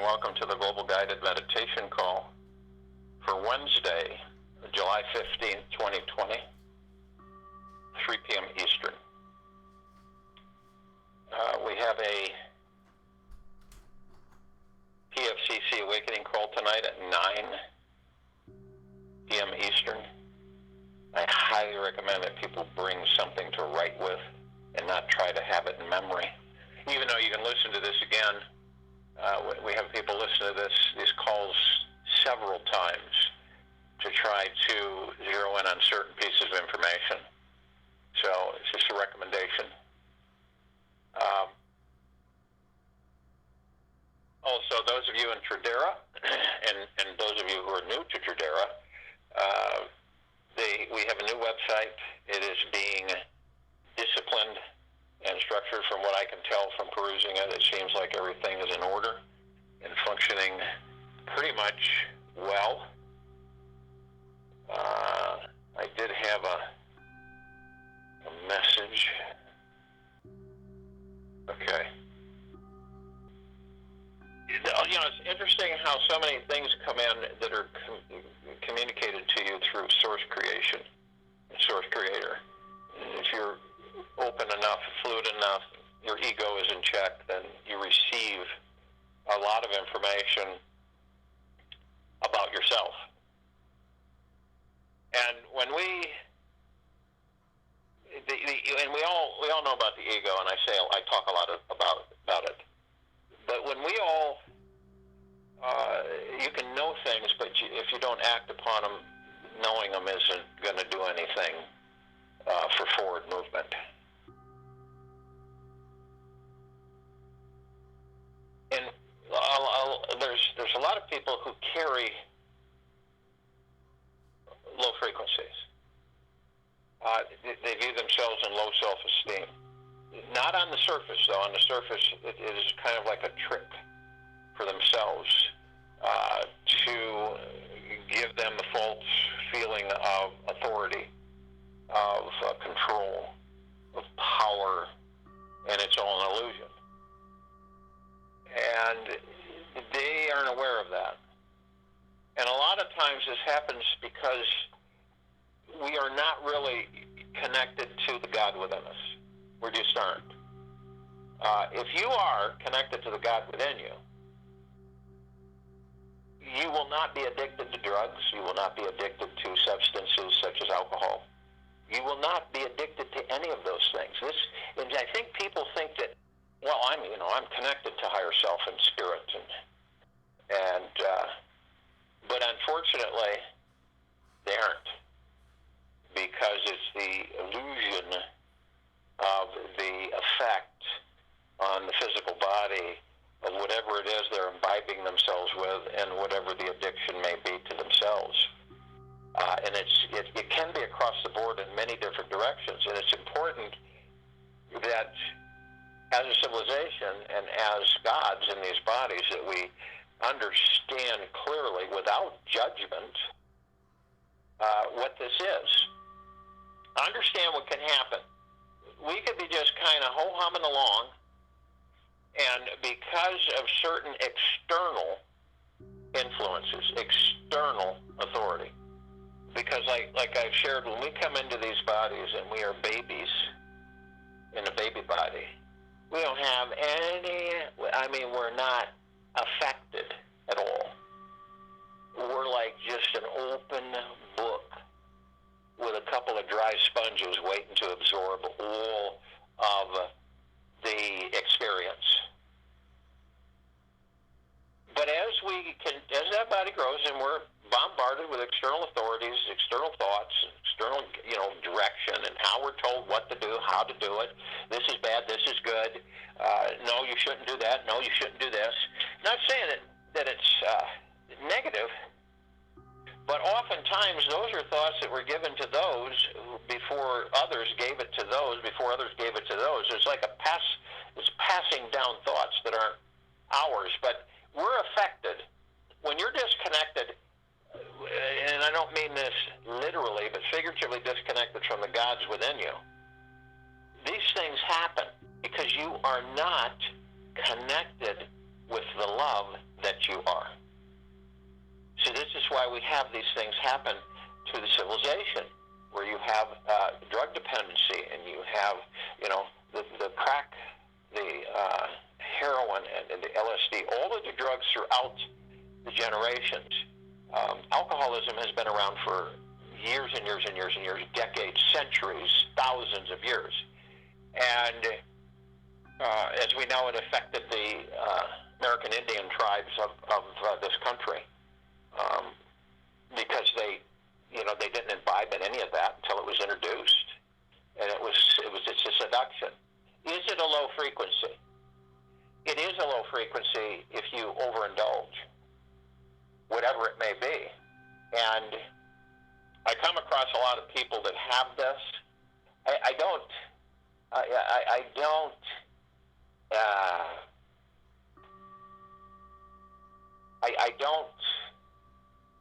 and welcome to the Global Guided Meditation Call for Wednesday, July 15th, 2020, 3 p.m. Eastern. We have a PFCC Awakening call tonight at 9 p.m. Eastern. I highly recommend that people bring something to write with and not try to have it in memory. Even though you can listen to this again, we have people listen to these calls several times to try to zero in on certain pieces of information. So it's just a recommendation. Also, those of you in Tradera and those of you who are new to Tradera, we have a new website. It is being disciplined and structured. From what I can tell from perusing it, it seems like everything is in order and functioning pretty much well. I did have a message. Okay. You know, it's interesting how so many things come in that are communicated to you through source creation, source creator. If you're open enough, fluid enough, your ego is in check, then you receive a lot of information about yourself. And when we all know about the ego, and I talk a lot about it. But when we all, you can know things, but if you don't act upon them, knowing them isn't going to do anything for forward movement. And there's a lot of people who carry low frequencies. They view themselves in low self-esteem. Not on the surface, though. On the surface, it is kind of like a trick for themselves to give them the false feeling of authority, of control, of power, and it's all an illusion. And they aren't aware of that. And a lot of times this happens because we are not really connected to the God within us. We just aren't. If you are connected to the God within you, you will not be addicted to drugs. You will not be addicted to substances such as alcohol. You will not be addicted to any of those things. And I think people think that, well, I'm connected to higher self and spirit, but unfortunately, they aren't, because it's the illusion of the effect on the physical body of whatever it is they're imbibing themselves with, and whatever the addiction may be to themselves. And it can be across the board in many different directions, and it's important that as a civilization and as gods in these bodies that we understand clearly without judgment what this is. Understand what can happen. We could be just kind of ho-humming along, and because of certain external influences, external authority, because like I've shared, when we come into these bodies and we are babies in a baby body, we don't have we're not affected at all. We're like just an open book with a couple of dry sponges waiting to absorb all of the experience. But as that body grows and we're bombarded with external authorities, external thoughts, external, direction, and how we're told what to do, how to do it. This is bad, this is good. No, you shouldn't do that. No, you shouldn't do this. Not saying that it's negative, but oftentimes those are thoughts that were given to those before others gave it to those, before others gave it to those. It's like it's passing down thoughts that aren't ours, but we're affected. When you're disconnected, and I don't mean this literally, but figuratively disconnected from the gods within you, these things happen because you are not connected with the love that you are. So this is why we have these things happen to the civilization, where you have drug dependency, and you have, the crack, the heroin, and the LSD, all of the drugs throughout the generations. Alcoholism has been around for years and years and years and years, decades, centuries, thousands of years. And as we know, it affected the American Indian tribes of this country because they didn't imbibe in any of that until it was introduced, and it's a seduction. Is it a low frequency? It is a low frequency if you overindulge, whatever it may be. And I come across a lot of people that have this. I don't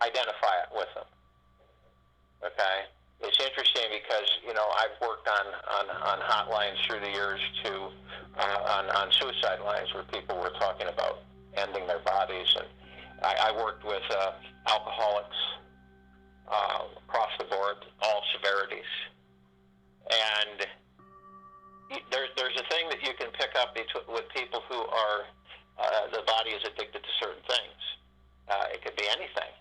identify it with them. Okay, it's interesting because I've worked on hotlines through the years on suicide lines where people were talking about ending their bodies, and I worked with alcoholics across the board, all severities, and there's a thing that you can pick up with people who are the body is addicted to certain things. It could be anything.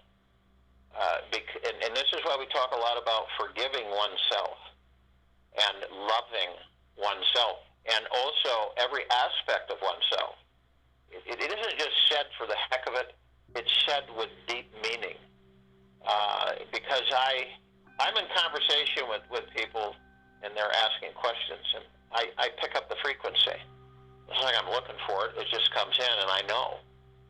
And this is why we talk a lot about forgiving oneself and loving oneself, and also every aspect of oneself. It isn't just said for the heck of it. It's said with deep meaning. Because I'm in conversation with people, and they're asking questions, and I pick up the frequency. It's like I'm looking for it. It just comes in, and I know.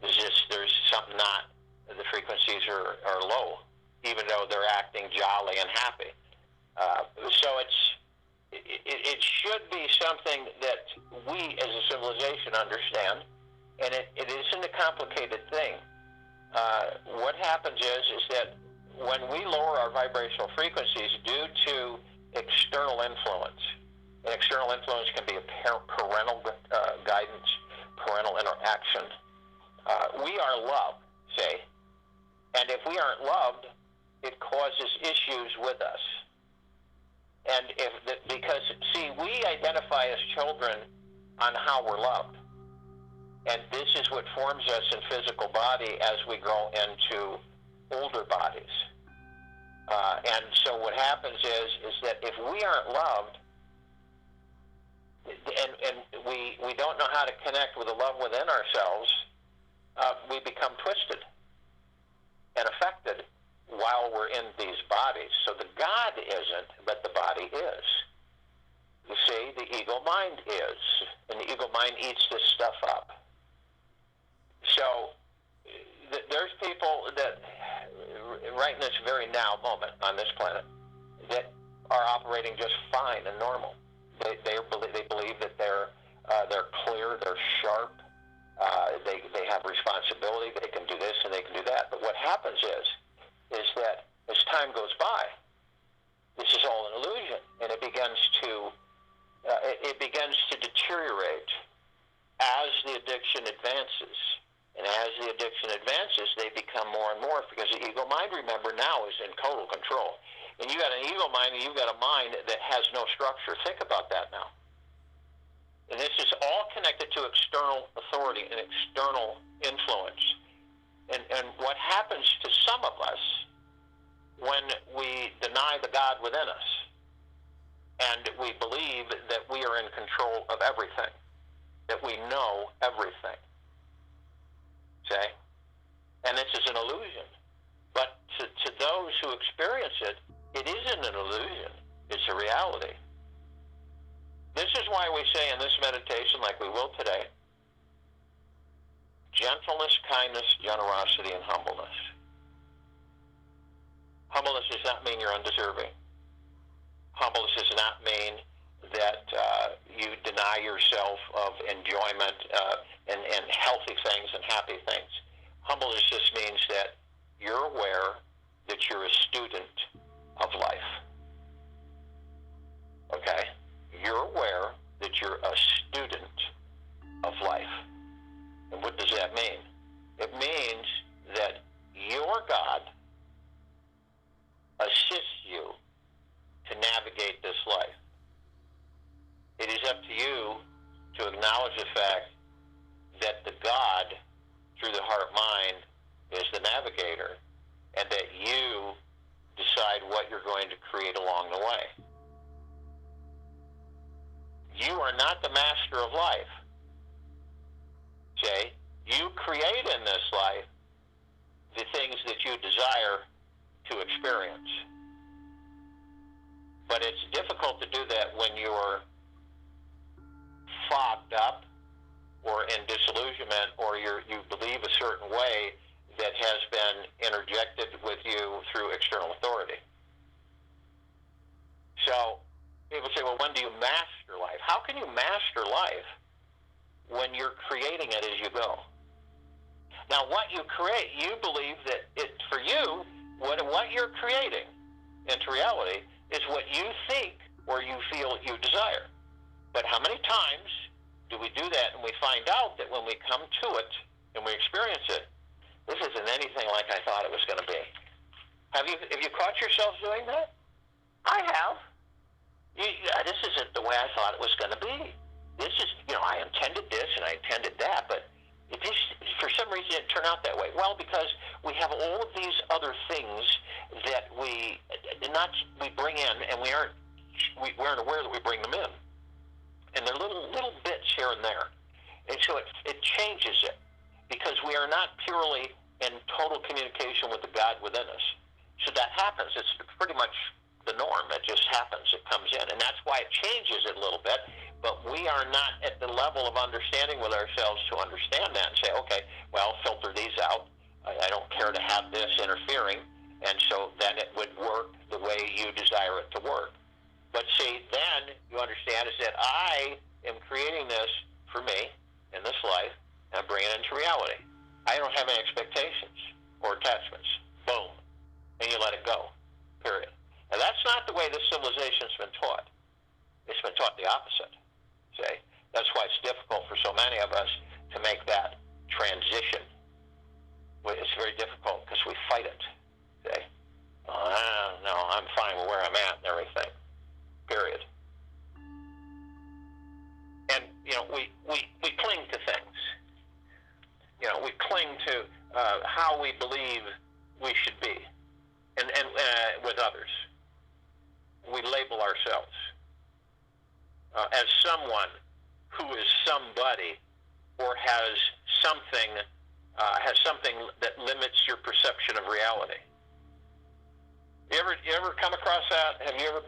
There's something not. The frequencies are low, even though they're acting jolly and happy. So it should be something that we as a civilization understand, and it isn't a complicated thing. What happens is that when we lower our vibrational frequencies due to external influence, and external influence can be a parental guidance, parental interaction, we are loved, say. And if we aren't loved, it causes issues with us. And because we identify as children on how we're loved. And this is what forms us in physical body as we grow into older bodies. And so what happens is that if we aren't loved, and we don't know how to connect with the love within ourselves, we become twisted and affected while we're in these bodies. So the God isn't, but the body is. You see, the ego mind is, and the ego mind eats this stuff up. So there's people that, right in this very now moment on this planet, that are operating just fine and normal. They believe that they're clear, they're sharp, they have responsibility, they can do this and they can do that. But what happens is that as time goes by, this is all an illusion, and it begins to deteriorate as the addiction advances. And as the addiction advances, they become more and more, because the ego mind, remember, now is in total control. And you got an ego mind, and you've got a mind that has no structure. Think about that now. And this is all connected to external authority and external influence. And what happens to some of us when we deny the God within us, and we believe that we are in control of everything, that we know everything. Okay? And this is an illusion. But to those who experience it, it isn't an illusion. It's a reality. This is why we say in this meditation, like we will today, gentleness, kindness, generosity, and humbleness. Humbleness does not mean you're undeserving. Humbleness does not mean that you deny yourself of enjoyment and healthy things and happy things. Humbleness just means that you're aware that you're a student of life. Okay? You're aware that you're a student of life. And what does that mean? It means life. It is up to you to acknowledge the fact that the God, through the heart-mind, is the navigator, and that you decide what you're going to create along the way. You are not the master of life. Okay? You create in this life the things that you desire to experience. But it's difficult to do that when you're fogged up or in disillusionment, or you believe a certain way that has been interjected with you through external authority. So people say, well, when do you master life? How can you master life when you're creating it as you go? Now, what you create, you believe that for you, what you're creating into reality is what you think or you feel you desire. But how many times do we do that and we find out that when we come to it and we experience it, this isn't anything like I thought it was going to be? Have you caught yourself doing that? I have. This isn't the way I thought it was going to be. This is, I intended this and I intended that, but it just, for some reason, it turned out that way. Well, because we have all of these other things that we bring in, and we aren't aware that we bring them in, and they're little bits here and there, and so it changes it, because we are not purely in total communication with the God within us. So that happens. It's pretty much the norm. It just happens. It comes in, and that's why it changes it a little bit. But we are not at the level of understanding with ourselves to understand that and say, okay, well, filter these out. I don't care to have this interfering, and so then it would work the way you desire it to work. But see, then you understand is that I am creating this for me in this life, and bring it into reality. I don't have any expectations or attachments. Boom. And you let it go. Period. Now, that's not the way this civilization's been taught. It's been taught the opposite. See? That's why it's difficult for so many of us to make that transition. It's very difficult because we fight it. See? No, I'm fine with where I'm at and everything. Period. And, we cling to things. We cling to how we believe we should be, and with others. We label ourselves as someone who is somebody, or has something that limits your perception of reality. You ever come across that? Have you ever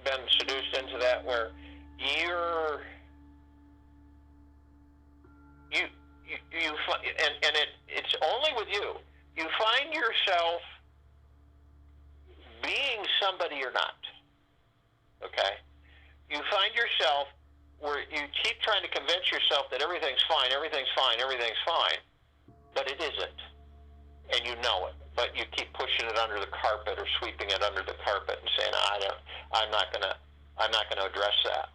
been seduced into that, where it's only with you. You find yourself being somebody you're not. Okay? You find yourself where you keep trying to convince yourself that everything's fine, but it isn't. And you know it. But you keep pushing it under the carpet or sweeping it under the carpet and saying, I'm not gonna address that.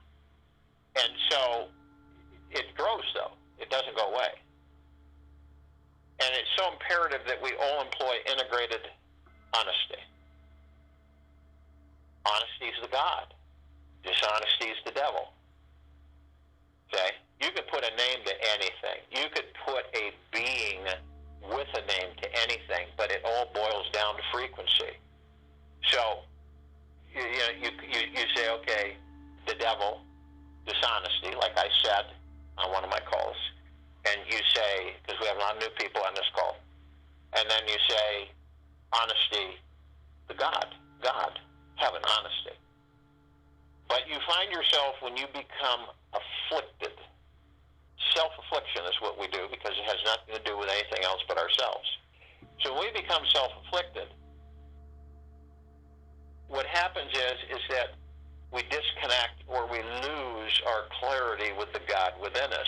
And so it grows, though. It doesn't go away. And it's so imperative that we all employ integrated honesty. Honesty is the God. Dishonesty is the devil. Okay? You could put a name to anything. You could put a being with a name to anything, but it all boils down to frequency. So you say, okay, the devil, dishonesty, like I said on one of my calls, and you say, because we have a lot of new people on this call, and then you say, honesty, the God, heaven, honesty. But you find yourself, when you become afflicted, self-affliction is what we do, because it has nothing to do with anything else but ourselves. So when we become self-afflicted, what happens is that we disconnect, or we lose our clarity with the God within us.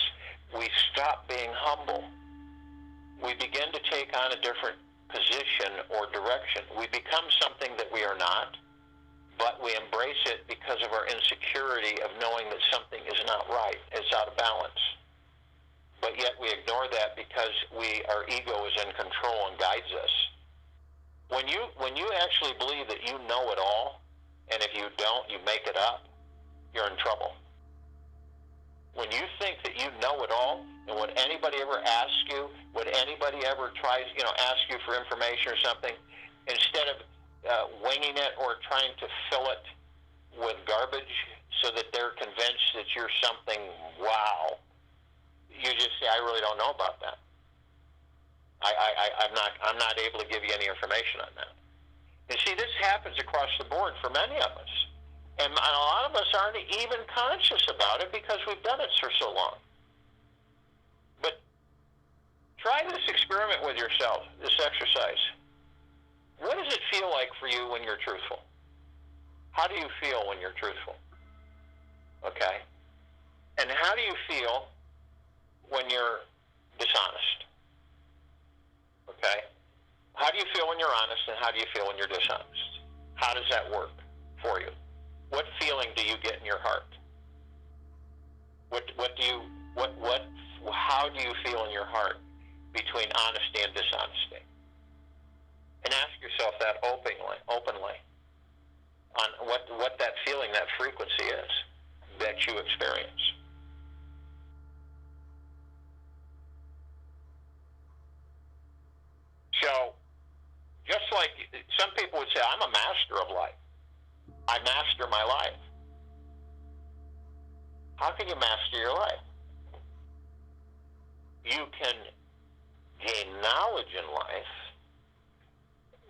We stop being humble. We begin to take on a different position or direction. We become something that we are not, but we embrace it because of our insecurity of knowing that something is not right, it's out of balance. But yet we ignore that because our ego is in control and guides us. When you actually believe that you know it all, and if you don't, you make it up, you're in trouble. When you think that you know it all, and would anybody ever ask you, would anybody ever try, ask you for information or something, instead of winging it or trying to fill it with garbage so that they're convinced that you're something, wow, you just say, I really don't know about that. I'm not able to give you any information on that. And see, this happens across the board for many of us. And a lot of us aren't even conscious about it because we've done it for so long. But try this experiment with yourself, this exercise. What does it feel like for you when you're truthful? How do you feel when you're truthful? Okay? And how do you feel when you're dishonest? Okay? How do you feel when you're honest, and how do you feel when you're dishonest? How does that work for you? What feeling do you get in your heart? How do you feel in your heart between honesty and dishonesty? And ask yourself that openly on what that feeling, that frequency is that you experience. So, just like some people would say, I'm a master of life. I master my life. How can you master your life? You can gain knowledge in life.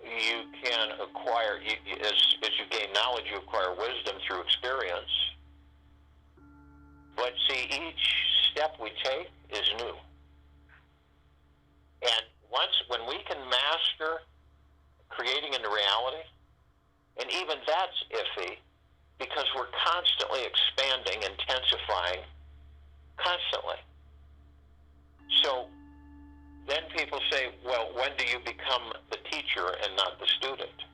You can acquire, as you gain knowledge, you acquire wisdom through experience. But see, each step we take is new. And when we can master creating into reality, and even that's iffy because we're constantly expanding, intensifying, constantly. So then people say, well, when do you become the teacher and not the student?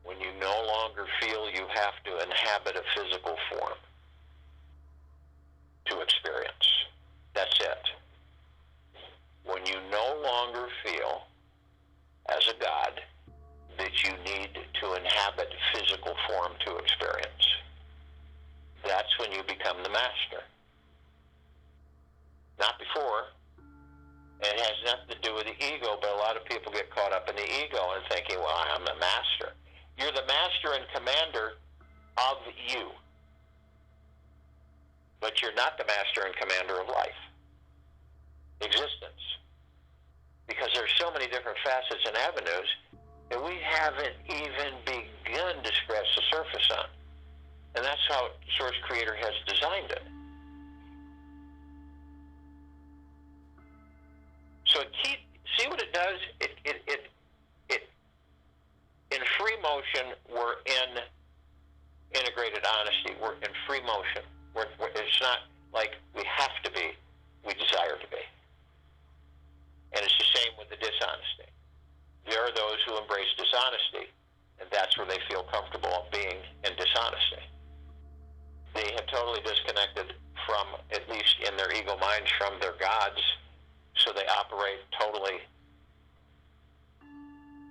When you no longer feel you have to inhabit a physical form to experience. That's it. When you no longer feel, as a God, that you need to inhabit physical form to experience. That's when you become the master. Not before. It has nothing to do with the ego, but a lot of people get caught up in the ego and thinking, well, I'm the master. You're the master and commander of you. But you're not the master and commander of life. Existence. Because there's so many different facets and avenues that we haven't even begun to scratch the surface on. And that's how Source Creator has designed it. So see what it does? It in free motion, we're in integrated honesty. We're in free motion. It's not like we have to be, we desire to be. And it's the same with the dishonesty. There are those who embrace dishonesty, and that's where they feel comfortable being in dishonesty. They have totally disconnected from, at least in their ego minds, from their gods, so they operate totally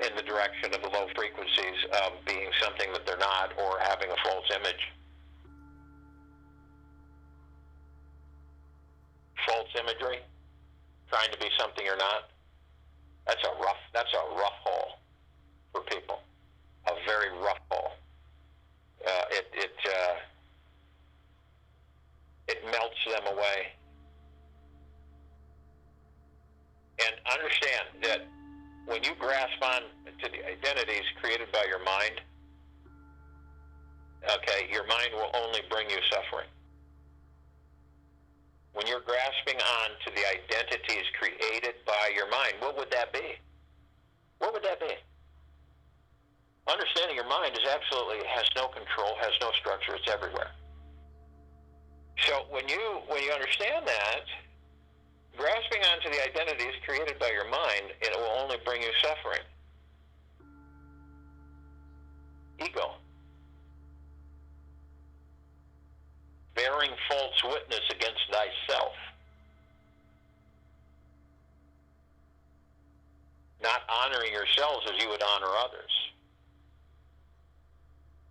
in the direction of the low frequencies of being something that they're not or having a false image. False imagery, trying to be something you're not. That's a rough hole for people. A very rough hole. It melts them away. And understand that when you grasp on to the identities created by your mind, okay, your mind will only bring you suffering. When you're grasping on to the identities created by your mind, what would that be? What would that be? Understanding your mind has no control, has no structure, it's everywhere. So when you understand that, grasping onto the identities created by your mind, it will only bring you suffering. Ego. Bearing false witness against thyself. Not honoring yourselves as you would honor others.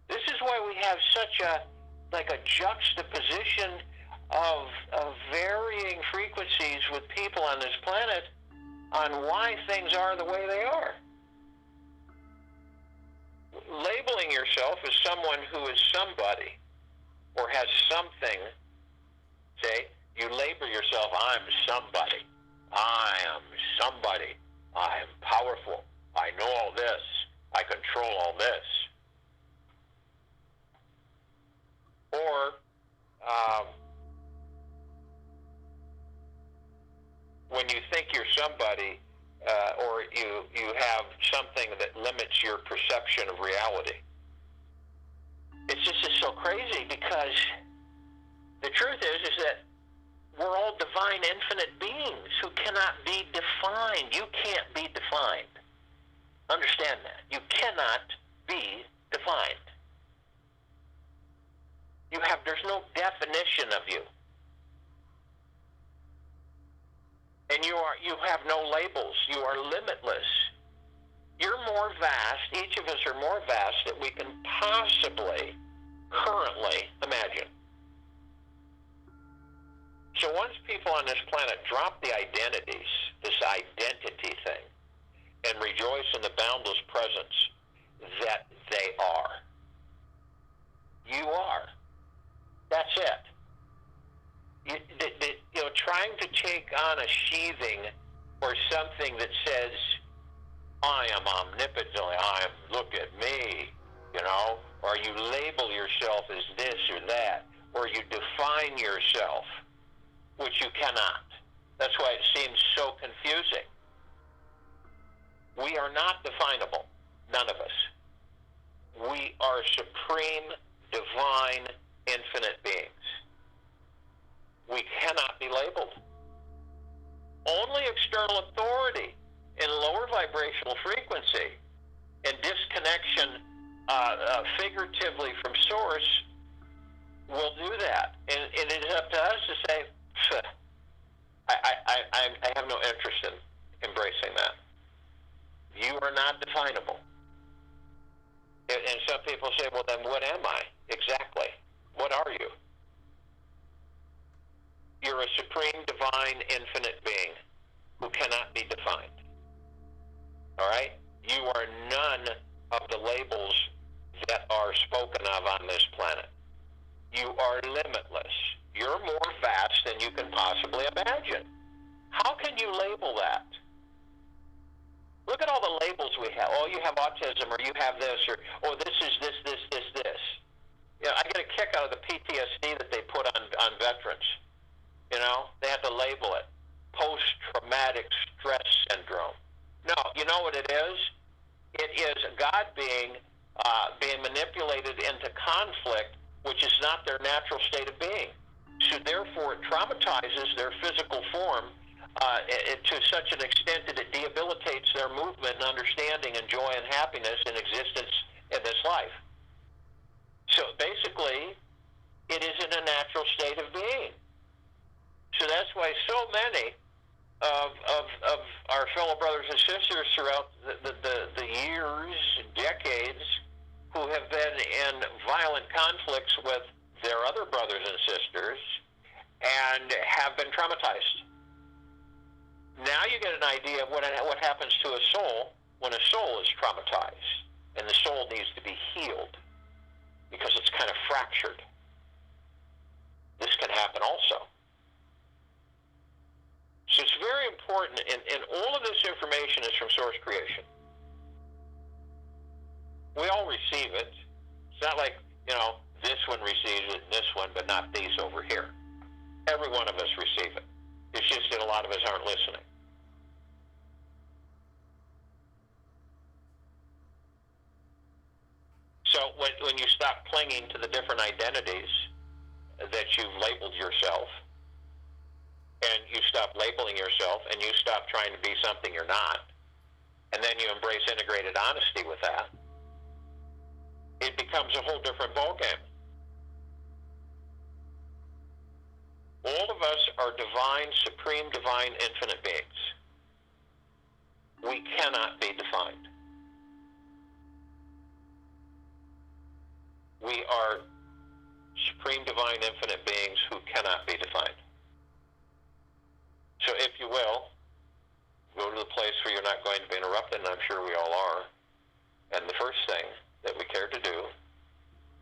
This is why we have such a juxtaposition of varying frequencies with people on this planet on why things are the way they are. Labeling yourself as someone who is somebody or has something, say, you label yourself, I'm somebody. I am somebody. I am powerful. I know all this. I control all this. Or when you think you're somebody, or you have something that limits your perception of reality. It's just so crazy, because the truth is that we're all divine, infinite beings who cannot be defined. You can't be defined. Understand that. You cannot be defined. There's no definition of you. And you have no labels. You are limitless. You're more vast. Each of us are more vast than we can possibly currently imagine. So once people on this planet drop the identities, this identity thing, and rejoice in the boundless presence that they are, you are. That's it. Trying to take on a sheathing or something that says, I am omnipotent, look at me, or you label yourself as this or that, or you define yourself, which you cannot. That's why it seems so confusing. We are not definable, none of us. We are supreme, divine, infinite beings. We cannot be labeled. Only external authority in lower vibrational frequency and disconnection figuratively from source will do that. And it is up to us to say, I have no interest in embracing that. You are not definable. And some people say, well, then what am I? Exactly. What are you? You're a supreme, divine, infinite being who cannot be defined. All right? You are none of the labels that are spoken of on this planet. You are limitless. You're more vast than you can possibly imagine. How can you label that? Look at all the labels we have. Oh, you have autism, or you have this, or oh, this is this. I get a kick out of the PTSD that they put on veterans. They have to label it post-traumatic stress syndrome. No, you know what it is? It is God being manipulated into conflict, which is not their natural state of being. So therefore, it traumatizes their physical form to such an extent that it debilitates their movement and understanding and joy and happiness and existence in this life. So basically, it isn't a natural state of being. So that's why so many of our fellow brothers and sisters throughout the years, decades, who have been in violent conflicts with their other brothers and sisters and have been traumatized. Now you get an idea of what happens to a soul when a soul is traumatized, and the soul needs to be healed because it's kind of fractured. This can happen also. So it's very important, and all of this information is from source creation. We all receive it. It's not like, this one receives it and this one, but not these over here. Every one of us receive it. It's just that a lot of us aren't listening. So when you stop clinging to the different identities that you've labeled yourself, and you stop labeling yourself, and you stop trying to be something you're not, and then you embrace integrated honesty with that, it becomes a whole different ballgame. All of us are divine, supreme, divine, infinite beings. We cannot be defined. supreme, divine, infinite beings who cannot be defined. So if you will, go to the place where you're not going to be interrupted, and I'm sure we all are. And the first thing that we care to do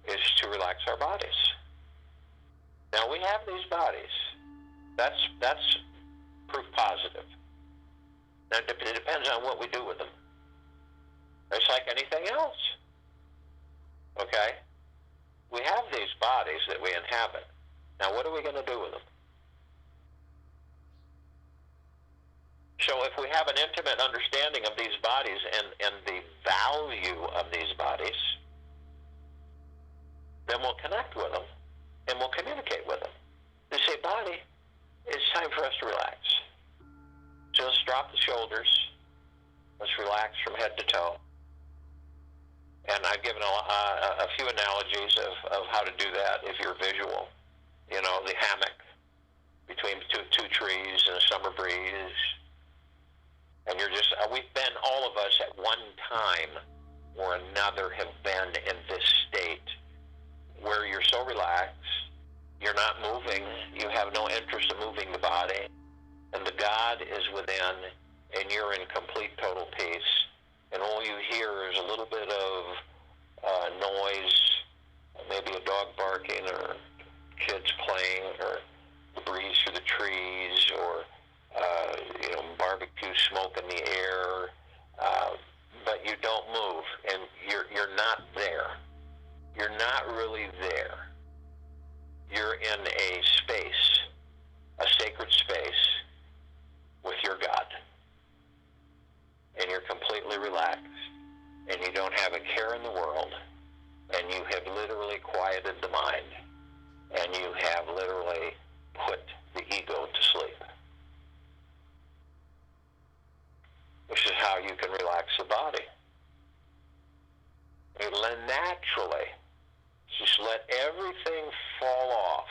is to relax our bodies. Now, we have these bodies. That's proof positive. Now, it depends on what we do with them. It's like anything else. Okay? We have these bodies that we inhabit. Now, what are we going to do with them? So if we have an intimate understanding of these bodies and the value of these bodies, then we'll connect with them and we'll communicate with them. They say, body, it's time for us to relax. So let's drop the shoulders. Let's relax from head to toe. And I've given a few analogies of how to do that if you're visual. You know, the hammock between two trees and a summer breeze. And you're just, we've been, all of us at one time or another have been in this state where you're so relaxed, you're not moving, you have no interest in moving the body, and the God is within, and you're in complete total peace, and all you hear is a little bit of noise, maybe a dog barking or kids playing or the breeze through the trees or barbecue smoke in the air, but you don't move, and you're not there. You're not really there. You're in a space, a sacred space with your God, and you're completely relaxed, and you don't have a care in the world, and you have literally quieted the mind, and you have literally put the ego to sleep. Which is how you can relax the body. And naturally, just let everything fall off.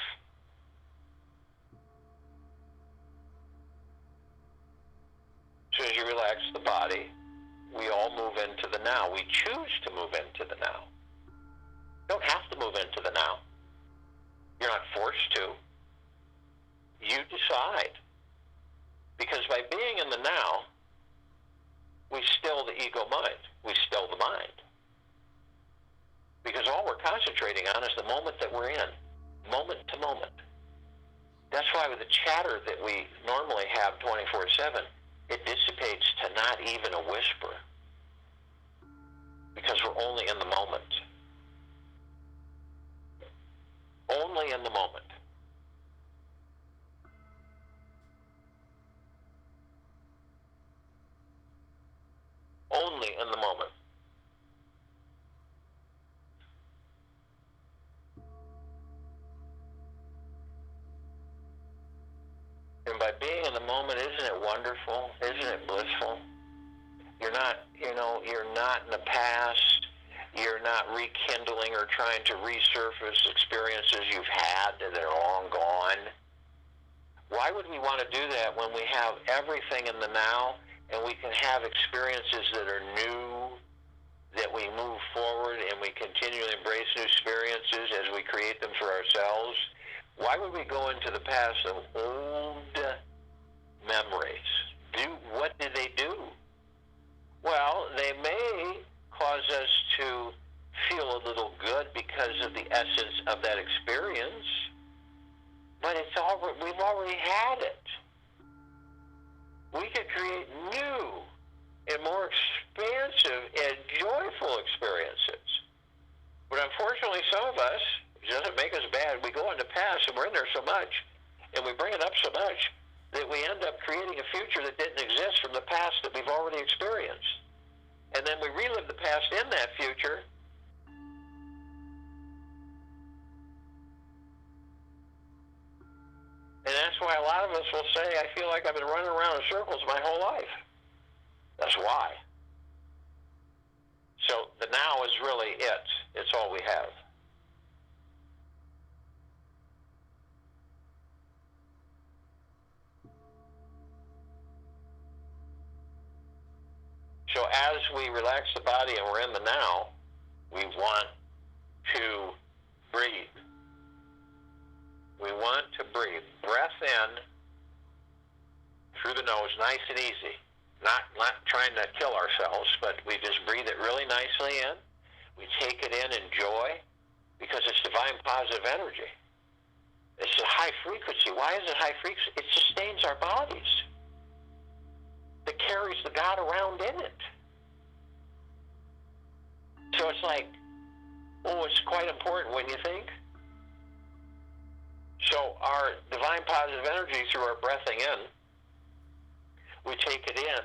So as you relax the body, we all move into the now. We choose to move into the now. You don't have to move into the now. You're not forced to. You decide. Because by being in the now, we still the ego mind. We still the mind. Because all we're concentrating on is the moment that we're in, moment to moment. That's why with the chatter that we normally have 24/7, it dissipates to not even a whisper. Because we're only in the moment. Only in the moment. Only in the moment. And by being in the moment, isn't it wonderful? Isn't it blissful? You're not, you're not in the past. You're not rekindling or trying to resurface experiences you've had that are long gone. Why would we want to do that when we have everything in the now? And we can have experiences that are new, that we move forward, and we continually embrace new experiences as we create them for ourselves. Why would we go into the past of old memories? What did they do? Well, they may cause us to feel a little good because of the essence of that experience, but we've already had it. We could create new and more expansive and joyful experiences. But unfortunately, some of us, it doesn't make us bad, we go in the past and we're in there so much, and we bring it up so much, that we end up creating a future that didn't exist from the past that we've already experienced. And then we relive the past in that future. And that's why a lot of us will say, I feel like I've been running around in circles my whole life. That's why. So the now is really it. It's all we have. So as we relax the body and we're in the now, we want to breathe. we want to breathe. Breath in through the nose, nice and easy. Not trying to kill ourselves, but we just breathe it really nicely in. We take it in joy, because it's divine positive energy. It's a high frequency. Why is it high frequency? It sustains our bodies. It carries the God around in it. So it's like, it's quite important when you think. So our divine positive energy through our breathing in, we take it in,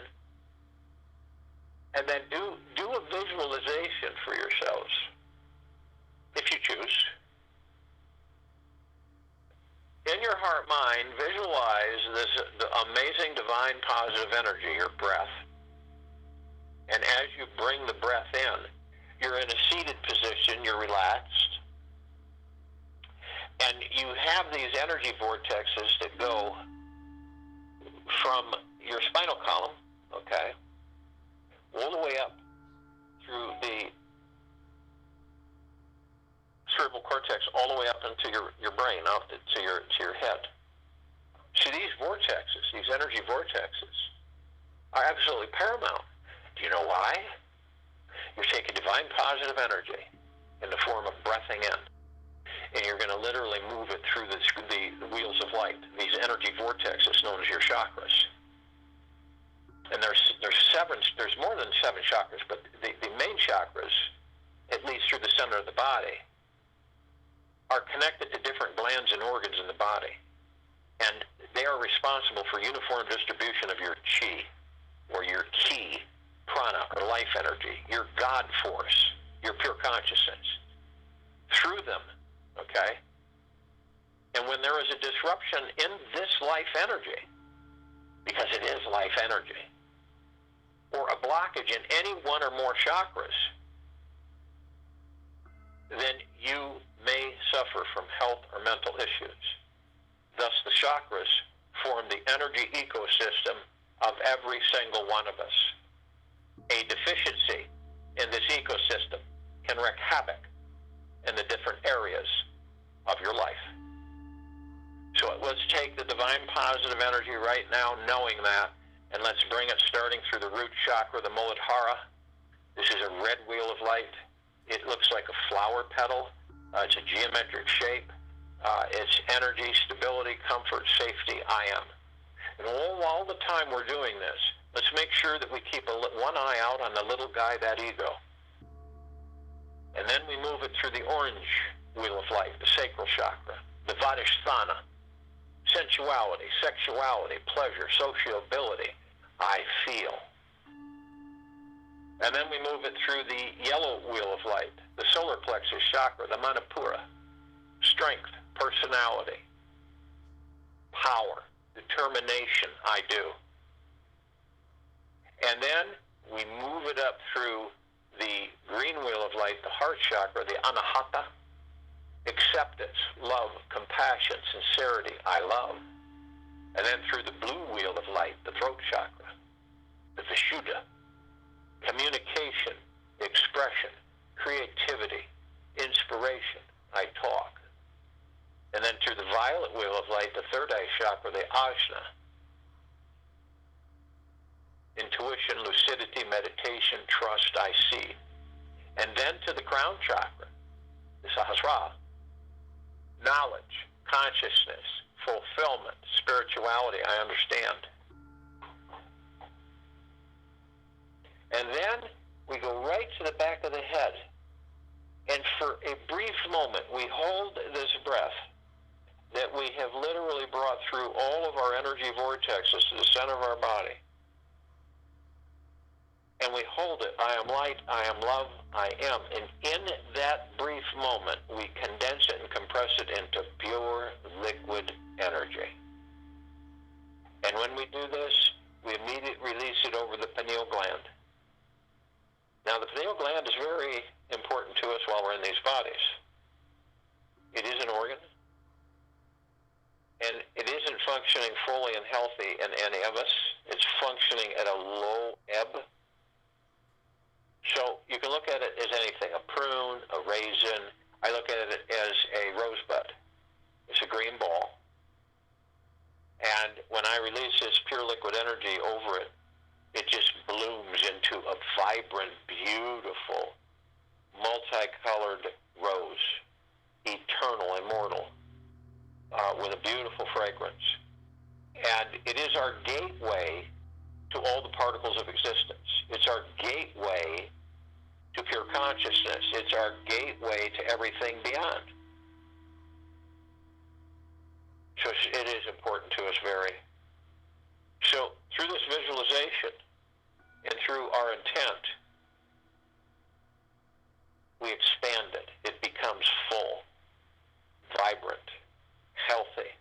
and then do a visualization for yourselves, if you choose. In your heart mind, visualize the amazing divine positive energy, your breath. And as you bring the breath in, you're in a seated position, you're relaxed, and you have these energy vortexes that go from your spinal column, okay, all the way up through the cerebral cortex, all the way up into your brain, out to your head. See, these vortexes, these energy vortexes, are absolutely paramount. Do you know why? You're taking divine positive energy in the form of breathing in, and you're going to literally move it through the wheels of light, these energy vortexes known as your chakras. And there's more than 7 chakras, but the main chakras, at least through the center of the body, are connected to different glands and organs in the body. And they are responsible for uniform distribution of your chi, or your ki, prana, or life energy, your God force, your pure consciousness, through them, okay? And when there is a disruption in this life energy, because it is life energy, or a blockage in any one or more chakras, then you may suffer from health or mental issues. Thus, the chakras form the energy ecosystem of every single one of us. A deficiency in this ecosystem can wreak havoc in the different areas of your life. So let's take the divine positive energy right now, knowing that, and let's bring it starting through the root chakra, the Muladhara. This is a red wheel of light. It looks like a flower petal. It's a geometric shape. It's energy, stability, comfort, safety, I am. And all the time we're doing this, let's make sure that we keep one eye out on the little guy, that ego. And then we move it through the orange wheel of light, the sacral chakra, the Vadhisthana, sensuality, sexuality, pleasure, sociability, I feel. And then we move it through the yellow wheel of light, the solar plexus chakra, the Manipura, strength, personality, power, determination, I do. And then we move it up through the green wheel of light, the heart chakra, the Anahata, acceptance, love, compassion, sincerity, I love. And then through the blue wheel of light, the throat chakra, the Vishuddha, communication, expression, creativity, inspiration, I talk. And then through the violet wheel of light, the third eye chakra, the Ajna, intuition, lucidity, meditation, trust, I see. And then to the crown chakra, the Sahasrara, knowledge, consciousness, fulfillment, spirituality, I understand. And then we go right to the back of the head. And for a brief moment, we hold this breath that we have literally brought through all of our energy vortexes to the center of our body. And we hold it. I am light, I am love, I am. And in that brief moment, we condense it and compress it into pure liquid energy. And when we do this, we immediately release it over the pineal gland. Now, the pineal gland is very important to us while we're in these bodies. It is an organ, and it isn't functioning fully and healthy in any of us. It's functioning at a low ebb. So you can look at it as anything, a prune, a raisin. I look at it as a rosebud. It's a green ball. And when I release this pure liquid energy over it, it just blooms into a vibrant, beautiful, multicolored rose, eternal, immortal, with a beautiful fragrance. And it is our gateway to all the particles of existence. It's our gateway to pure consciousness. It's our gateway to everything beyond. So it is important to us very. So through this visualization and through our intent, we expand it. It becomes full, vibrant, healthy,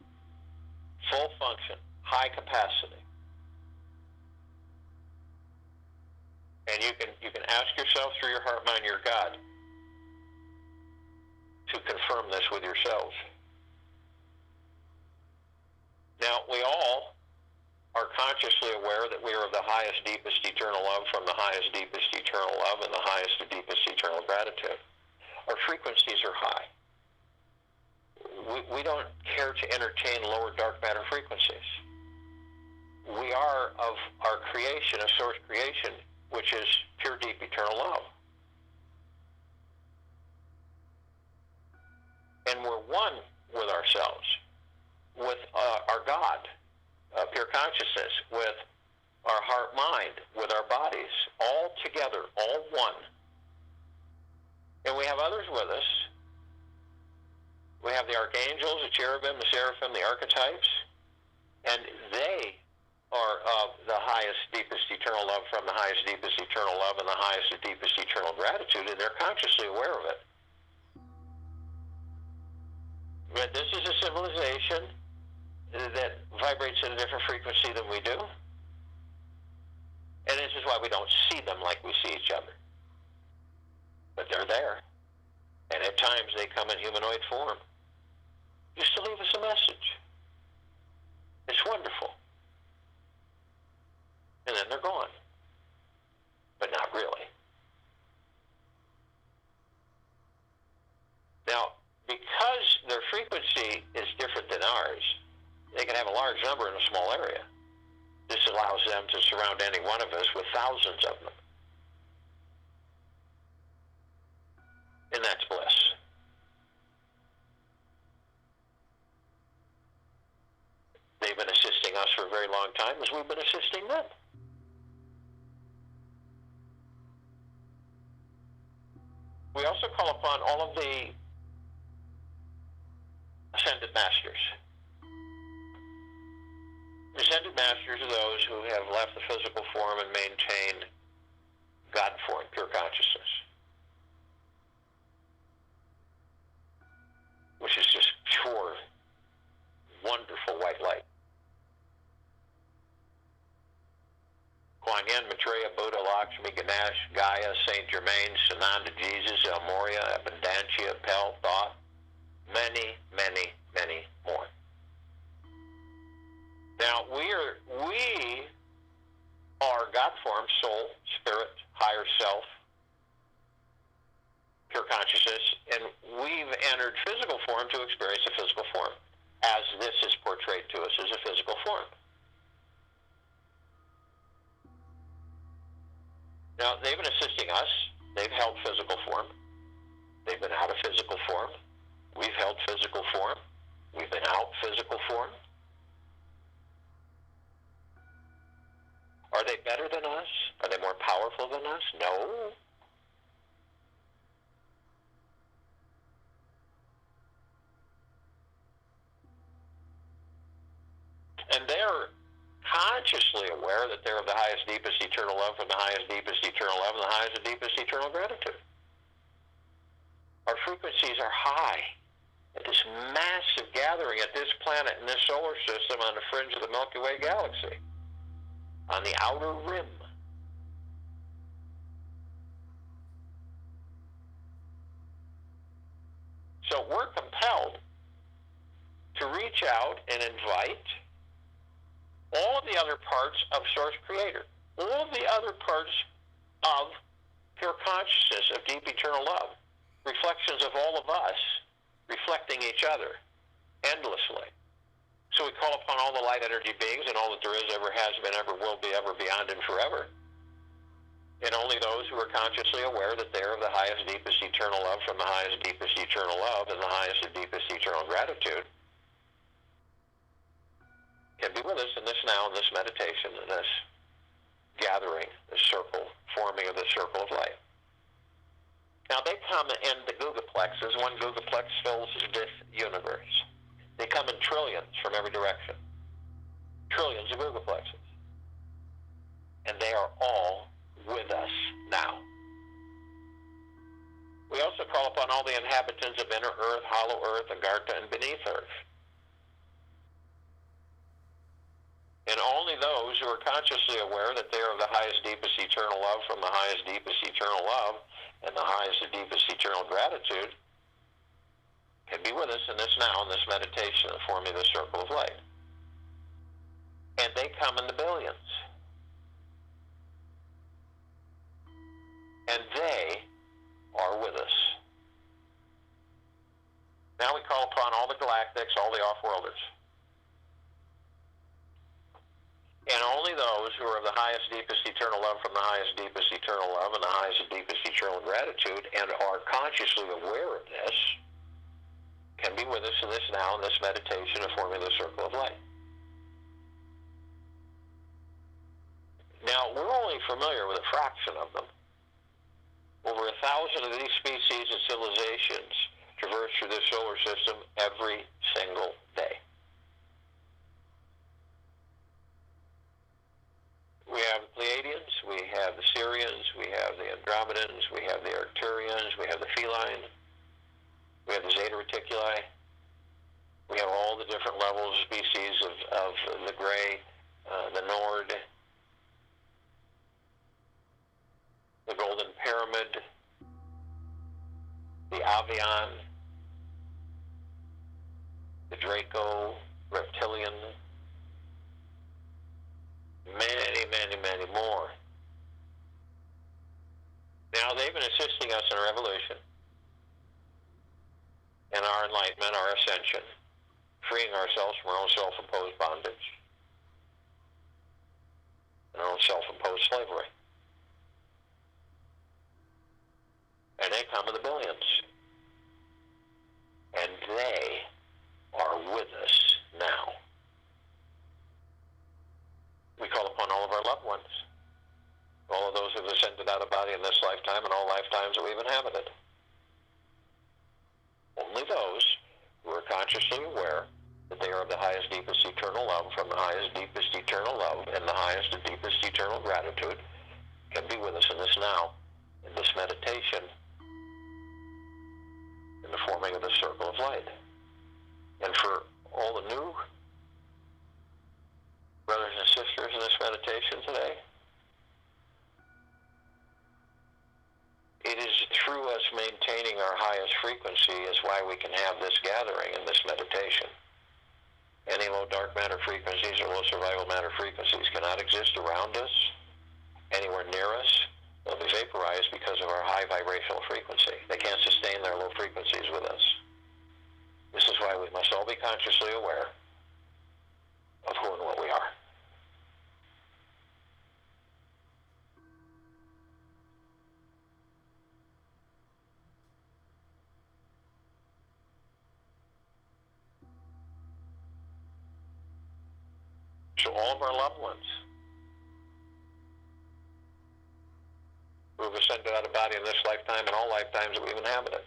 full function, high capacity. And you can ask yourself through your heart, mind, your God, to confirm this with yourselves. Now, we all are consciously aware that we are of the highest, deepest, eternal love from the highest, deepest, eternal love and the highest, deepest, eternal gratitude. Our frequencies are high. We don't care to entertain lower dark matter frequencies. We are of our creation, a source creation, which is pure, deep, eternal love. And we're one with ourselves, with our God, pure consciousness, with our heart, mind, with our bodies, all together, all one. And we have others with us. We have the archangels, the cherubim, the seraphim, the archetypes, and they are of the highest, deepest, eternal love from the highest, deepest, eternal love and the highest, deepest, eternal gratitude, and they're consciously aware of it. But this is a civilization that vibrates at a different frequency than we do, and this is why we don't see them like we see each other. But they're there, and at times they come in humanoid form, just to leave us a message. It's wonderful. And then they're gone. But not really. Now, because their frequency is different than ours, they can have a large number in a small area. This allows them to surround any one of us with thousands of them. And that's bliss. They've been assisting us for a very long time as we've been assisting them. We also call upon all of the ascended masters. Ascended masters are those who have left the physical form and maintained God form, pure consciousness, which is just pure, wonderful white light. Kuan Yin, Maitreya, Buddha, Lakshmi, Ganesh, Gaia, Saint Germain, Sananda, Jesus, El Moria, Abundantia, Pel, Thought, many, many, many more. Now, we are God form, soul, spirit, higher self, pure consciousness, and we've entered physical form to experience the physical form, as this is portrayed to us as a physical form. Now, they've been assisting us. They've held physical form. They've been out of physical form. We've held physical form. We've been out physical form. Are they better than us? Are they more powerful than us? No. And they're consciously aware that they're of the highest, deepest, eternal love from the highest, deepest, eternal love and the highest, deepest, eternal gratitude. Our frequencies are high. At this massive gathering at this planet in this solar system on the fringe of the Milky Way galaxy, on the outer rim. So we're compelled to reach out and invite all of the other parts of Source Creator, all of the other parts of pure consciousness, of deep eternal love, reflections of all of us reflecting each other, endlessly. So we call upon all the light energy beings and all that there is, ever has been, ever will be, ever beyond, and forever. And only those who are consciously aware that they are of the highest, deepest, eternal love from the highest, deepest, eternal love and the highest and deepest, eternal gratitude can be with us in this now, in this meditation, in this gathering, this circle, forming of the circle of light. Now they come in the gigaplexes. One gigaplex fills this universe. They come in trillions from every direction. Trillions of gigaplexes. And they are all with us now. We also call upon all the inhabitants of inner earth, hollow earth, Agartha, and beneath earth. And only those who are consciously aware that they are of the highest, deepest, eternal love from the highest, deepest, eternal love and the highest and deepest, eternal gratitude can be with us in this now, in this meditation, forming the circle of light. And they come in the billions. And they are with us. Now we call upon all the galactics, all the off-worlders. And only those who are of the highest, deepest, eternal love from the highest, deepest, eternal love and the highest and deepest, eternal gratitude and are consciously aware of this can be with us in this now, in this meditation of forming the circle of light. Now, we're only familiar with a fraction of them. Over 1,000 of these species and civilizations traverse through this solar system every single day. We have the Pleiadians, we have the Sirians, we have the Andromedans, we have the Arcturians, we have the Feline, we have the Zeta Reticuli, we have all the different levels, species of the Gray, the Nord, the Golden Pyramid, the Avian, the Draco, Reptilian, many, many, many more. Now, they've been assisting us in our evolution, in our enlightenment, our ascension, freeing ourselves from our own self-imposed bondage, and our own self-imposed slavery. And they come in the billions. And they are with us now. We call upon all of our loved ones, all of those who have ascended out of body in this lifetime and all lifetimes that we've inhabited. Only those who are consciously aware that they are of the highest, deepest, eternal love from the highest, deepest, eternal love and the highest and deepest, eternal gratitude can be with us in this now, in this meditation, in the forming of the circle of light. And for all the new brothers and sisters in this meditation today, it is through us maintaining our highest frequency is why we can have this gathering and this meditation. Any low dark matter frequencies or low survival matter frequencies cannot exist around us, anywhere near us. They'll be vaporized because of our high vibrational frequency. They can't sustain their low frequencies with us. This is why we must all be consciously aware of who and what we are. So all of our loved ones who have ascended out of body in this lifetime and all lifetimes that we've inhabited,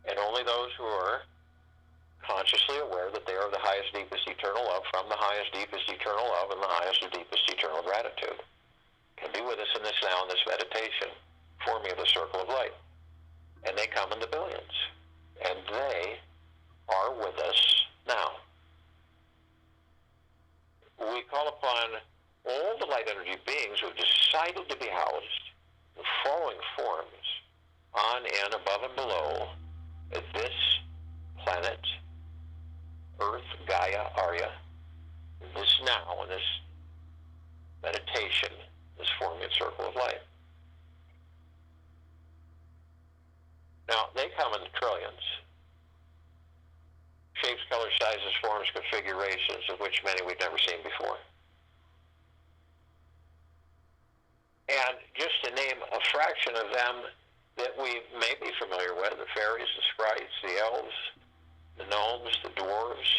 and only those who are consciously aware that they are the highest, deepest, eternal love from the highest, deepest, eternal love and the highest and deepest, eternal gratitude can be with us in this now, in this meditation, forming the circle of light. And they come in the billions. And they are with us now. We call upon all the light energy beings who have decided to be housed in the following forms, on and above and below this planet, Earth, Gaia, Arya, this now, in this meditation, this forming circle of light. Now, they come in the trillions. sizes, forms, configurations, of which many we've never seen before. And just to name a fraction of them that we may be familiar with, the fairies, the sprites, the elves, the gnomes, the dwarves,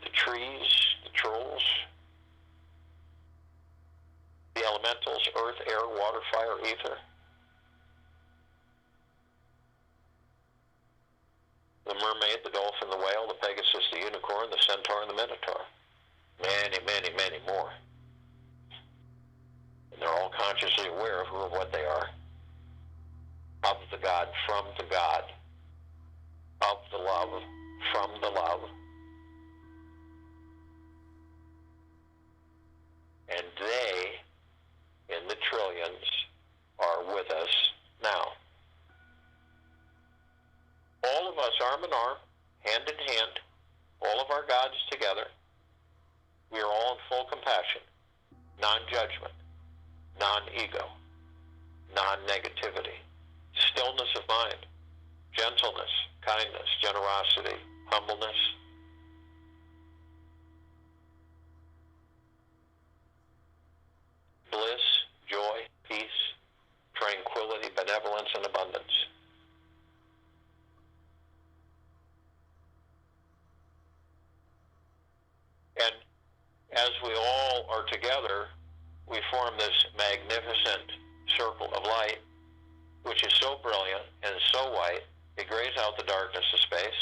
the trees, the trolls, the elementals, earth, air, water, fire, ether, the mermaid, the dolphin, the whale, the pegasus, the unicorn, the centaur, and the minotaur. Many, many, many more. And they're all consciously aware of who and what they are. Of the God, from the God. Of the love, from the love. And they, in the trillions, are with us now. All of us, arm in arm, hand in hand, all of our gods together, we are all in full compassion, non-judgment, non-ego, non-negativity, stillness of mind, gentleness, kindness, generosity, humbleness. Bliss, joy, peace, tranquility, benevolence, and abundance. And as we all are together, we form this magnificent circle of light, which is so brilliant and so white, it grays out the darkness of space.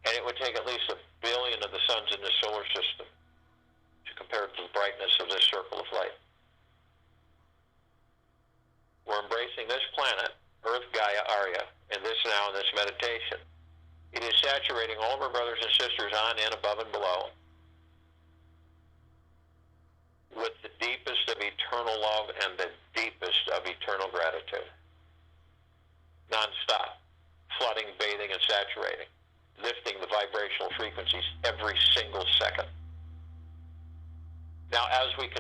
And it would take at least 1 billion of the suns in the solar system to compare to the brightness of this circle of light. We're embracing this planet, Earth, Gaia, Arya, in this now, in this meditation. It is saturating all of our brothers and sisters on and above and below with the deepest of eternal love and the deepest of eternal gratitude. Non-stop, flooding, bathing, and saturating, lifting the vibrational frequencies every single second. Now, as we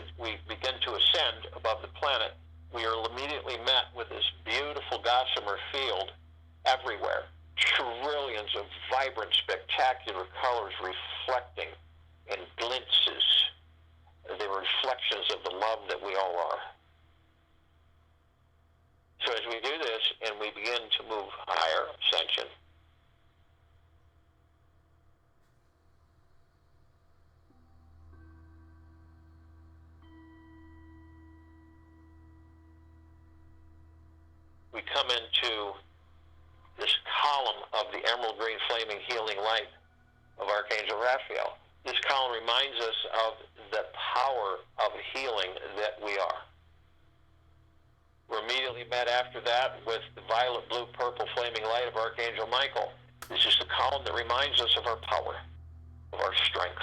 begin to ascend above the planet, we are immediately met with this beautiful gossamer field everywhere. Trillions of vibrant, spectacular colors reflecting in glimpses, the reflections of the love that we all are. So as we do this and we begin to move higher, ascension, we come into this column of the emerald green flaming healing light of Archangel Raphael. This column reminds us of the power of healing that we are. We're immediately met after that with the violet, blue, purple flaming light of Archangel Michael. This is the column that reminds us of our power, of our strength,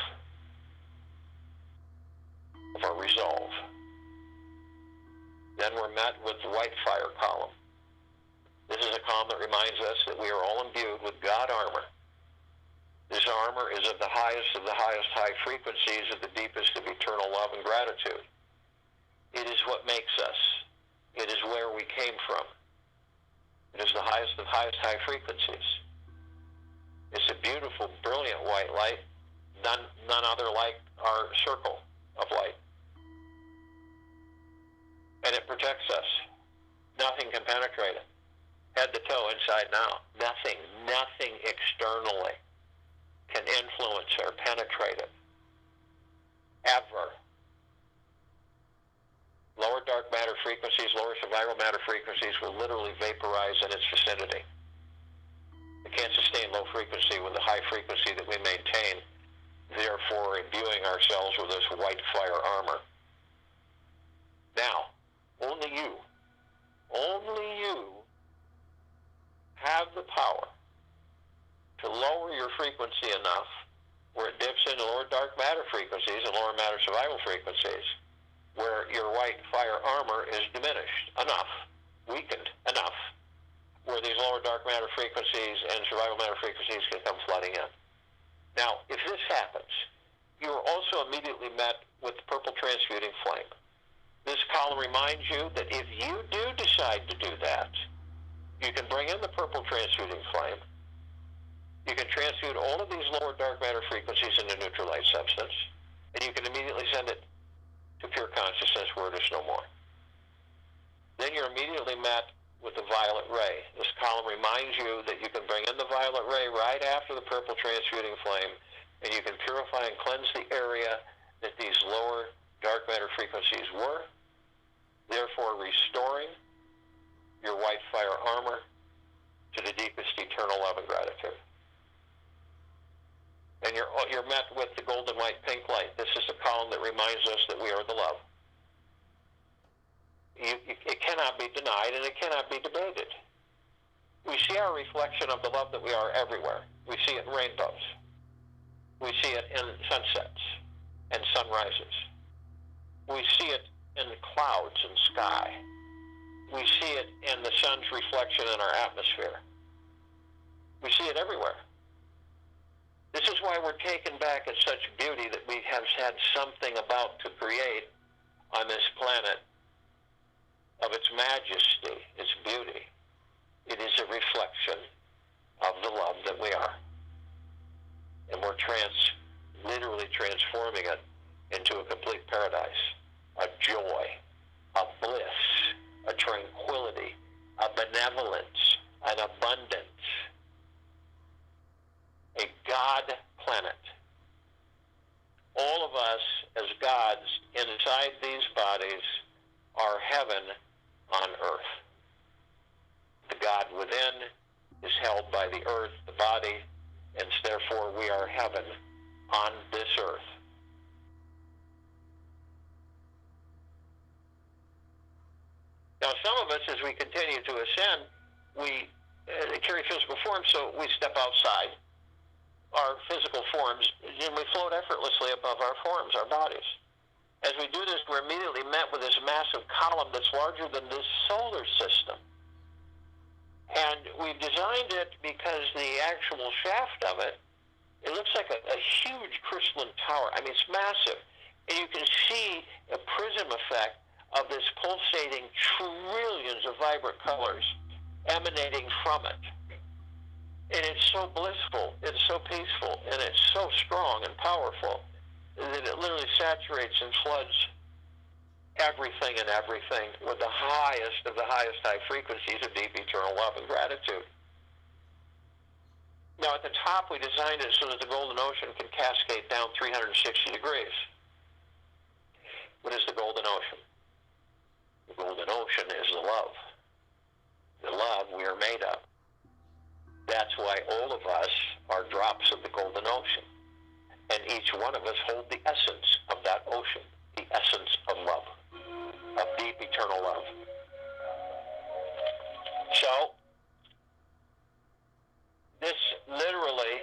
of our resolve. Then we're met with the white fire column. This is a column that reminds us that we are all imbued with God armor. This armor is of the highest high frequencies of the deepest of eternal love and gratitude. It is what makes us. It is where we came from. It is the highest of highest high frequencies. It's a beautiful, brilliant white light, none other like our circle of light. And it protects us. Nothing can penetrate it. Head to toe, inside and out. Nothing externally can influence or penetrate it. Ever. Lower dark matter frequencies, lower survival matter frequencies will literally vaporize in its vicinity. It can't sustain low frequency with the high frequency that we maintain, therefore imbuing ourselves with this white fire armor. Now, only you have the power to lower your frequency enough where it dips into lower dark matter frequencies and lower matter survival frequencies, where your white fire armor is diminished enough, weakened enough, where these lower dark matter frequencies and survival matter frequencies can come flooding in. Now, if this happens, you are also immediately met with the purple transmuting flame. This column reminds you that if you do decide to do that, you can bring in the purple transmuting flame, You can transmute all of these lower dark matter frequencies into neutral light substance, and you can immediately send it to pure consciousness where it is no more. Then you're immediately met with the violet ray. This column reminds you that you can bring in the violet ray right after the purple transmuting flame, and you can purify and cleanse the area that these lower dark matter frequencies were, therefore restoring your white fire armor to the deepest eternal love and gratitude. And you're met with the golden white pink light. This is the column that reminds us that we are the love. It cannot be denied and it cannot be debated. We see our reflection of the love that we are everywhere. We see it in rainbows. We see it in sunsets and sunrises. We see it in clouds and sky. We see it in the sun's reflection in our atmosphere. We see it everywhere. This is why we're taken back at such beauty that we have had something about to create on this planet of its majesty, its beauty. It is a reflection of the love that we are. And we're literally transforming it into a complete paradise, a joy, a bliss, a tranquility, a benevolence, an abundance, a God planet. All of us as gods inside these bodies are heaven on earth. The God within is held by the earth, the body, and therefore we are heaven on this earth. Now, some of us, as we continue to ascend, we carry physical forms, so we step outside our physical forms, and we float effortlessly above our forms, our bodies. As we do this, we're immediately met with this massive column that's larger than this solar system. And we've designed it because the actual shaft of it, it looks like a huge crystalline tower. I mean, it's massive. And you can see a prism effect of this pulsating trillions of vibrant colors emanating from it. And it's so blissful, it's so peaceful, and it's so strong and powerful that it literally saturates and floods everything and everything with the highest of the highest high frequencies of deep eternal love and gratitude. Now at the top we designed it so that the golden ocean can cascade down 360 degrees. What is the golden ocean? The golden ocean is the love. The love we are made of. That's why all of us are drops of the golden ocean. And each one of us hold the essence of that ocean, the essence of love, of deep eternal love. So, this literally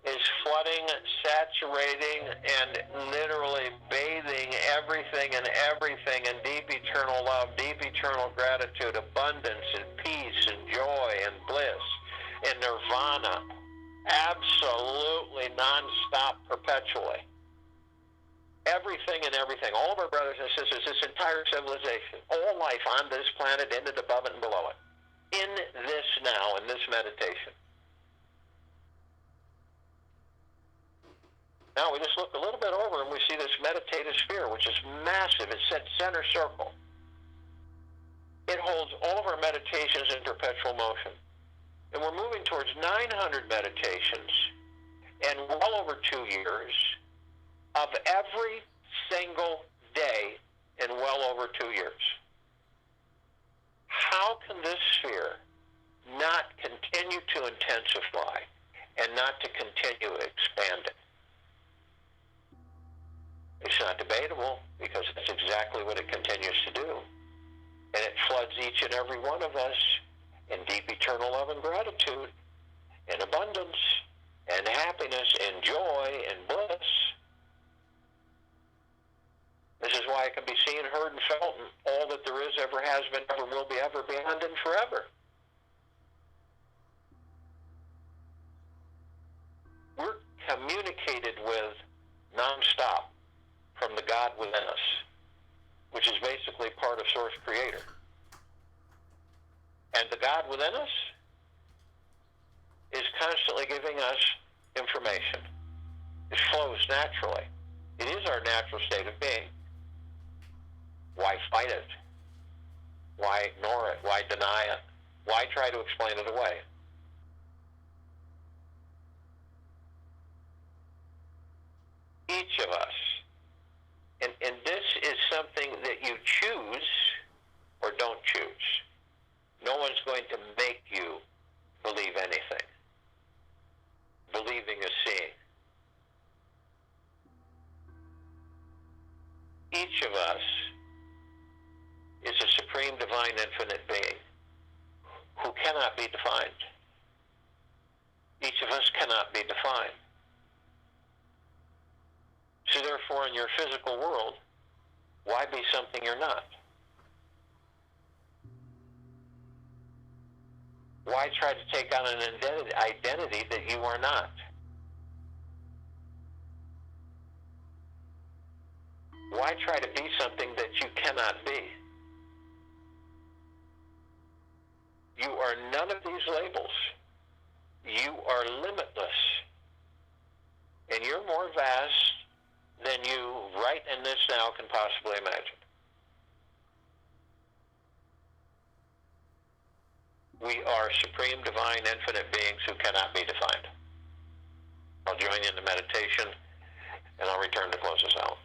is flooding, saturating, and literally bathing everything and everything in deep eternal love, deep eternal gratitude, abundance, and peace, and joy, and bliss, and nirvana. Absolutely non-stop, perpetually. Everything and everything, all of our brothers and sisters, this entire civilization, all life on this planet, in it, above it, and below it, in this now, in this meditation. Now we just look a little bit over and we see this meditative sphere, which is massive. It's at center circle. It holds all of our meditations in perpetual motion. And we're moving towards 900 meditations and well over 2 years of every single day in well over 2 years. How can this sphere not continue to intensify and not to continue expanding? It's not debatable because that's exactly what it continues to do. And it floods each and every one of us in deep eternal love and gratitude, and abundance, and happiness, and joy, and bliss. This is why it can be seen, heard, and felt in all that there is, ever has been, ever will be, ever beyond, and forever. We're communicated with nonstop from the God within us, which is basically part of Source Creator. And the God within us is constantly giving us information. It flows naturally. It is our natural state of being. Why fight it? Why ignore it? Why deny it? Why try to explain it away? Each of us, and this is something that you choose or don't choose. No one's going to make you believe anything. Believing is seeing. Each of us is a supreme, divine, infinite being who cannot be defined. Each of us cannot be defined. So therefore, in your physical world, why be something you're not? Why try to take on an identity that you are not? Why try to be something that you cannot be? You are none of these labels. You are limitless. And you're more vast than you right in this now can possibly imagine. We are supreme, divine, infinite beings who cannot be defined. I'll join you in the meditation, and I'll return to close us out.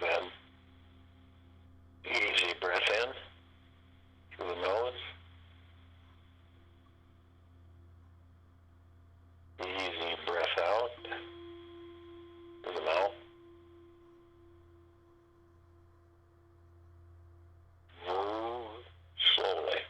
in. Easy breath in through the nose. Easy breath out through the mouth. Move slowly.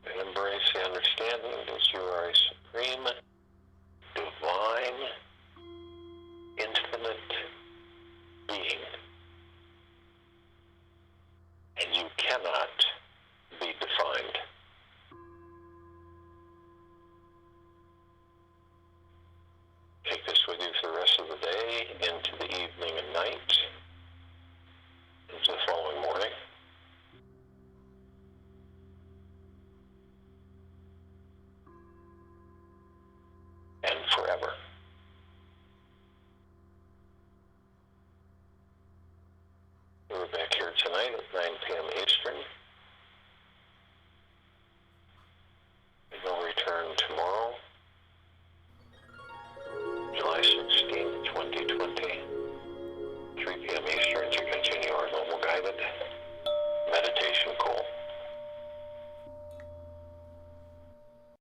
And embrace the understanding that you are a supreme, divine, infinite being. And you cannot be defined. Take this with you for the rest of the day, into the evening and night, into the following morning. And forever. We're back here tonight at 9 p.m. Eastern. And we'll return tomorrow, July 16th, 2020, 3 p.m. Eastern, to continue our normal guided